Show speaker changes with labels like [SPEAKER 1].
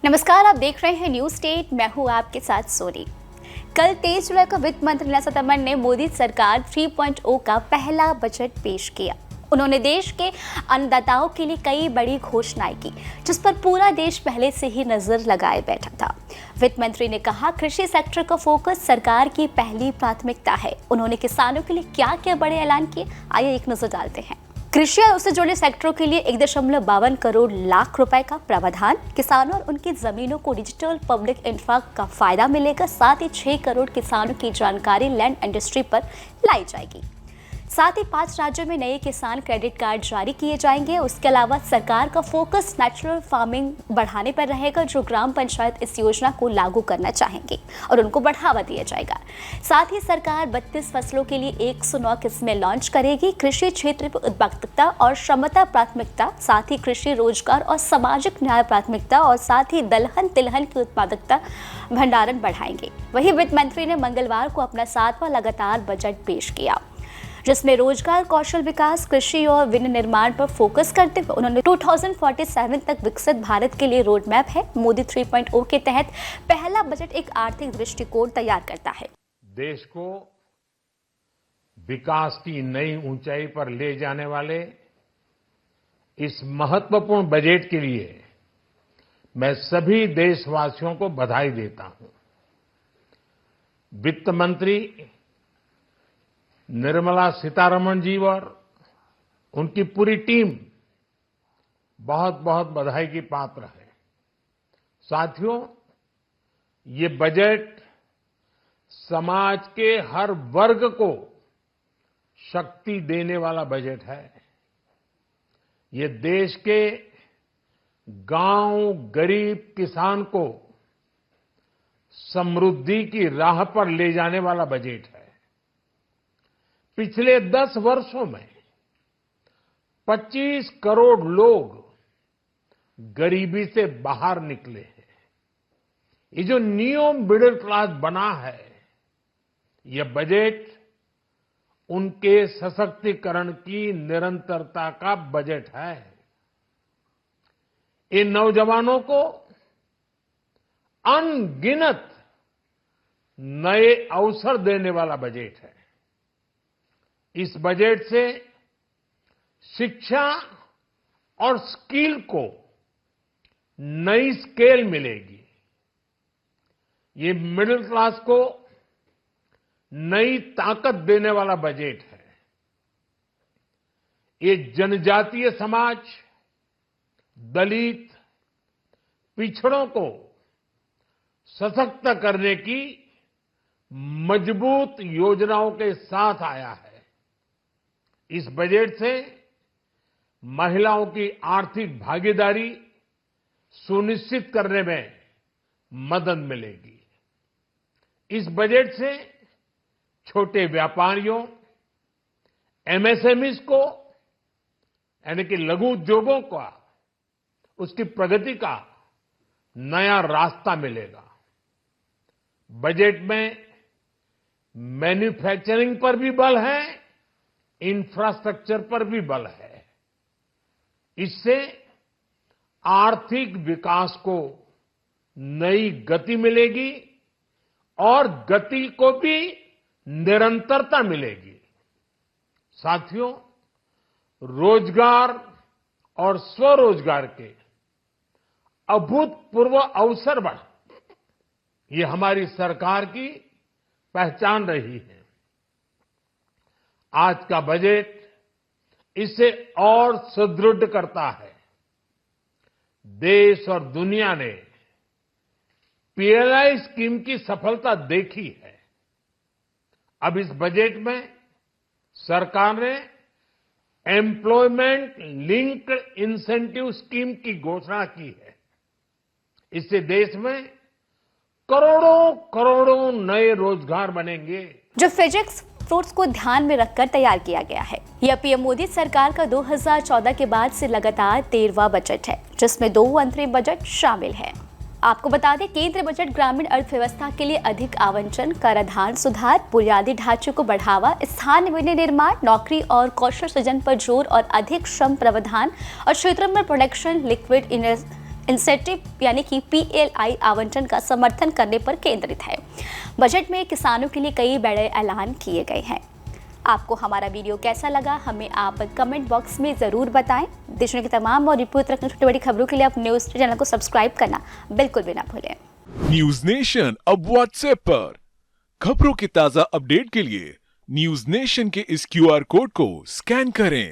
[SPEAKER 1] नमस्कार, आप देख रहे हैं न्यूज स्टेट। मैं हूं आपके साथ सोनी। कल 23 जुलाई को वित्त मंत्री निर्मला सीतारमण ने मोदी सरकार 3.0 का पहला बजट पेश किया। उन्होंने देश के अन्नदाताओं के लिए कई बड़ी घोषणाएं की, जिस पर पूरा देश पहले से ही नजर लगाए बैठा था। वित्त मंत्री ने कहा, कृषि सेक्टर का फोकस सरकार की पहली प्राथमिकता है। उन्होंने किसानों के लिए क्या क्या बड़े ऐलान किए, आइए एक नजर डालते हैं। कृषि और उससे जुड़े सेक्टरों के लिए 1.52 करोड़ लाख रुपए का प्रावधान, किसानों और उनकी जमीनों को डिजिटल पब्लिक इंफ्रा का फायदा मिलेगा। साथ ही 6 करोड़ किसानों की जानकारी लैंड इंडस्ट्री पर लाई जाएगी। साथ ही 5 राज्यों में नए किसान क्रेडिट कार्ड जारी किए जाएंगे। उसके अलावा सरकार का फोकस नेचुरल फार्मिंग बढ़ाने पर रहेगा, जो ग्राम पंचायत इस योजना को लागू करना चाहेंगे और उनको बढ़ावा दिया जाएगा। साथ ही सरकार 32 फसलों के लिए 109 किस्में लॉन्च करेगी। कृषि क्षेत्र पर उत्पादकता और क्षमता प्राथमिकता, साथ ही कृषि रोजगार और सामाजिक न्याय प्राथमिकता, और साथ ही दलहन तिलहन की उत्पादकता भंडारण बढ़ाएंगे। वहीं वित्त मंत्री ने मंगलवार को अपना 7वां लगातार बजट पेश किया, जिसमें रोजगार, कौशल विकास, कृषि और विनिर्माण पर फोकस करते हुए उन्होंने 2047 तक विकसित भारत के लिए रोड मैप है मोदी 3.0 के तहत पहला बजट एक आर्थिक दृष्टिकोण तैयार करता है।
[SPEAKER 2] देश को विकास की नई ऊंचाई पर ले जाने वाले इस महत्वपूर्ण बजट के लिए मैं सभी देशवासियों को बधाई देता हूं। वित्त मंत्री निर्मला सीतारमण जी और उनकी पूरी टीम बहुत बहुत बधाई की पात्र है। साथियों, ये बजट समाज के हर वर्ग को शक्ति देने वाला बजट है। ये देश के गांव गरीब किसान को समृद्धि की राह पर ले जाने वाला बजट है। पिछले 10 वर्षों में 25 करोड़ लोग गरीबी से बाहर निकले हैं। ये जो न्यू मिडिल क्लास बना है, यह बजट उनके सशक्तिकरण की निरंतरता का बजट है। इन नौजवानों को अनगिनत नए अवसर देने वाला बजट है। इस बजट से शिक्षा और स्किल को नई स्केल मिलेगी। ये मिडिल क्लास को नई ताकत देने वाला बजट है। ये जनजातीय समाज, दलित, पिछड़ों को सशक्त करने की मजबूत योजनाओं के साथ आया है। इस बजट से महिलाओं की आर्थिक भागीदारी सुनिश्चित करने में मदद मिलेगी। इस बजट से छोटे व्यापारियों, एमएसएमईज को, यानी कि लघु उद्योगों का, उसकी प्रगति का नया रास्ता मिलेगा। बजट में मैन्युफैक्चरिंग पर भी बल है, इंफ्रास्ट्रक्चर पर भी बल है। इससे आर्थिक विकास को नई गति मिलेगी और गति को भी निरंतरता मिलेगी। साथियों, रोजगार और स्वरोजगार के अभूतपूर्व अवसर बढ़, ये हमारी सरकार की पहचान रही है। आज का बजट इसे और सुदृढ़ करता है। देश और दुनिया ने पीएलआई स्कीम की सफलता देखी है। अब इस बजट में सरकार ने एम्प्लॉयमेंट लिंक्ड इंसेंटिव स्कीम की घोषणा की है। इससे देश में करोड़ों करोड़ों नए रोजगार बनेंगे।
[SPEAKER 1] जो फिजिक्स फ्रूट्स को ध्यान में रखकर तैयार किया गया है। यह पीएम मोदी सरकार का 2014 के बाद से लगातार 13वां बजट है, जिसमें 2 अंतरिम बजट शामिल हैं। आपको बता दें, केंद्रीय बजट ग्रामीण अर्थव्यवस्था के लिए अधिक आवंटन, कराधान सुधार, बुनियादी ढांचे को बढ़ावा, स्थान विनिर्माण, नौकरी और कौशल सृजन पर जोर और अधिक श्रम प्रावधान और क्षेत्रों में प्रोडक्शन लिक्विड इंसेंटिव यानी कि PLI आवंटन का समर्थन करने पर केंद्रित है। बजट में किसानों के लिए कई बड़े ऐलान किए गए हैं। आपको हमारा वीडियो कैसा लगा हमें आप कमेंट बॉक्स में ज़रूर बताएं। देश की तमाम और रिपोर्ट रखने छोटी बड़ी खबरों के लिए आप न्यूज़ चैनल को सब्सक्राइब करना बिल्कुल भी ना भूलें।
[SPEAKER 3] न्यूज नेशन अब व्हाट्सएप पर खबरों के ताजा अपडेट के लिए न्यूज नेशन के इस QR कोड को स्कैन करें।